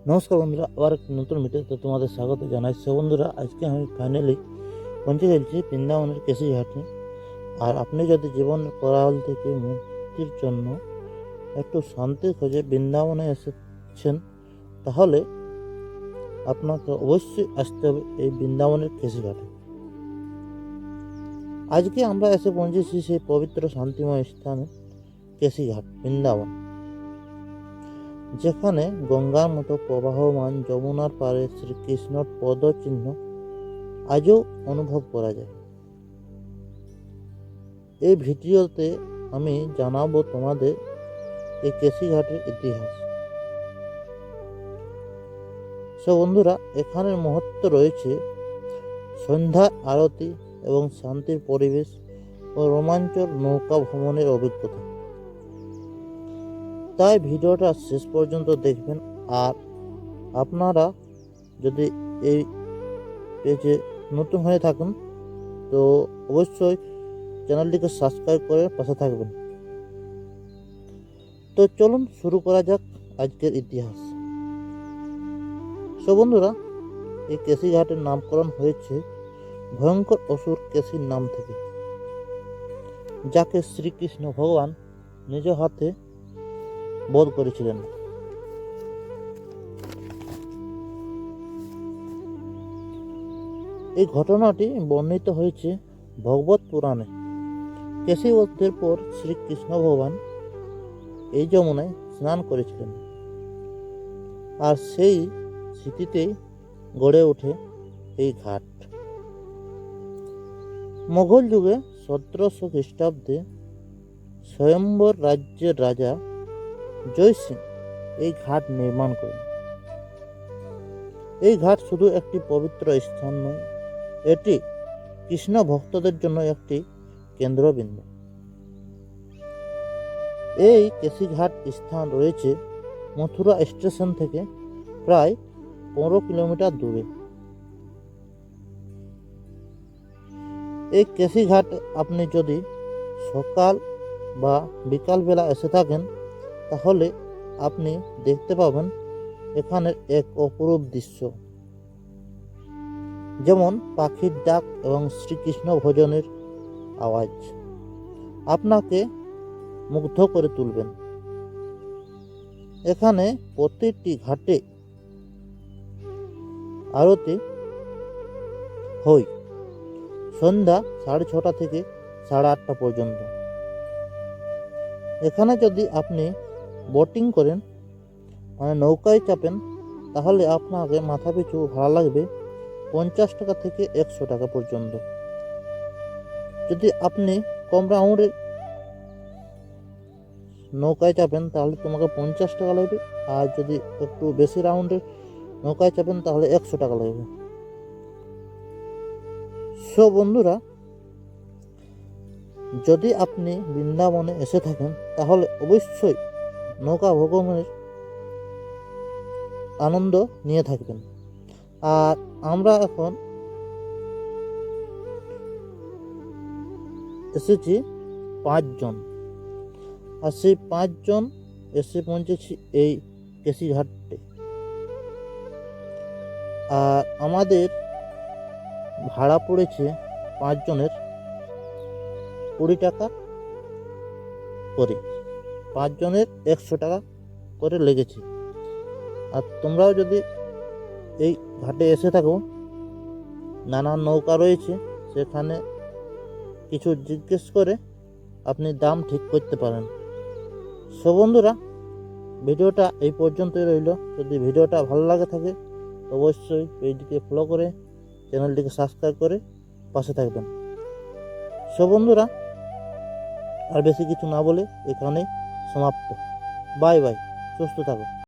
নমস্কার বন্ধুরা, আবার একটি নতুন ভিডিওতে তোমাদের স্বাগত জানাই। বন্ধুরা, আজকে আমি ফাইনালি পৌঁছে গেছি বৃন্দাবনের কেশি ঘাটে। আর আপনি যদি জীবনের কোলাহল থেকে মুক্তির জন্য একটু শান্তির খোঁজে বৃন্দাবনে এসেছেন, তাহলে আপনাকে অবশ্যই আসতে হবে এই বৃন্দাবনের কেশি ঘাটে। আজকে আমরা এসে পৌঁছেছি সেই পবিত্র শান্তিময় স্থানে কেশি ঘাট, বৃন্দাবন, যেখানে গঙ্গার মতো প্রবাহমান যমুনার পাড়ে শ্রীকৃষ্ণর পদচিহ্ন আজও অনুভব করা যায়। এই ভিডিওতে আমি জানাবো তোমাদের এই কেশি ঘাটের ইতিহাস। বন্ধুরা, এখানের মহত্ব রয়েছে সন্ধ্যা আরতি এবং শান্তির পরিবেশ ও রোমাঞ্চকর নৌকা ভ্রমণের অভিজ্ঞতা। তাই ভিডিওটা শেষ পর্যন্ত দেখবেন। আর আপনারা যদি এই পেজে নতুন হয়ে থাকেন তো অবশ্যই চ্যানেলটিকে সাবস্ক্রাইব করে পাশে থাকবেন। তো চলুন শুরু করা যাক আজকের ইতিহাস। বন্ধুরা, এই কেশি ঘাটের নামকরণ হয়েছে ভয়ঙ্কর অসুর কেশির নাম থেকে, যাকে শ্রীকৃষ্ণ ভগবান নিজ হাতে বধ করেছিলেন। এই ঘটনাটি বর্ণিত হয়েছে ভগবত পুরাণে। কেশি বধের পর শ্রীকৃষ্ণ ভগবান এই যমুনায় স্নান করেছিলেন, আর সেই স্মৃতিতেই গড়ে ওঠে এই ঘাট। মোগল যুগে 1700 খ্রিস্টাব্দে স্বয়ম্বর রাজ্যের রাজা জয় সিং এই ঘাট নির্মাণ করেন। এই ঘাট শুধু একটি পবিত্র স্থান নয়, এটি কৃষ্ণ ভক্তদের জন্য একটি কেন্দ্রবিন্দু। এই কেশি ঘাট স্থান রয়েছে মথুরা স্টেশন থেকে প্রায় 15 কিলোমিটার দূরে। এই কেশি ঘাট আপনি যদি সকাল বা বিকাল বেলা এসে থাকেন, তাহলে আপনি দেখতে পাবেন এখানের এক অপরূপ দৃশ্য, যেমন পাখির ডাক এবং শ্রীকৃষ্ণ ভজনের আওয়াজ আপনাকে মুগ্ধ করে তুলবেন। এখানে প্রতিটি ঘাটে আরতি হয় সন্ধ্যা 6:30 থেকে 8:30 পর্যন্ত। এখানে যদি আপনি বোটিং করেন, মানে নৌকায় চাপেন, তাহলে আপনাকে মাথাপিছু ভাড়া লাগবে 50 টাকা থেকে 100 টাকা পর্যন্ত। যদি আপনি কম রাউন্ডের নৌকায় চাপেন তাহলে তোমাকে 50 টাকা লাগবে, আর যদি একটু বেশি রাউন্ডের নৌকায় চাপেন তাহলে 100 টাকা লাগবে। বন্ধুরা, যদি আপনি বৃন্দাবনে এসে থাকেন তাহলে অবশ্যই নৌকা ভ্রমণের আনন্দ নিয়ে থাকবেন। আর আমরা এখন এসেছি 5 জন, আর সেই 5 জন এসে পৌঁছেছি এই কেশি ঘাটে। আর আমাদের ভাড়া পড়েছে 5 জনের 20 টাকা করে, 5 জনের 100 টাকা করে লেগেছে। আর তোমরাও যদি এই ঘাটে এসে থাকো, নানান নৌকা রয়েছে, সেখানে কিছু জিজ্ঞেস করে আপনি দাম ঠিক করতে পারেন। বন্ধুরা, ভিডিওটা এই পর্যন্তই রইল। যদি ভিডিওটা ভালো লাগে থাকে অবশ্যই পেজটিকে ফলো করে চ্যানেলটিকে সাবস্ক্রাইব করে পাশে থাকবেন। বন্ধুরা, আর বেশি কিছু না বলে এখানেই সমাপ্ত। বাই বাই, সুস্থ থাকো।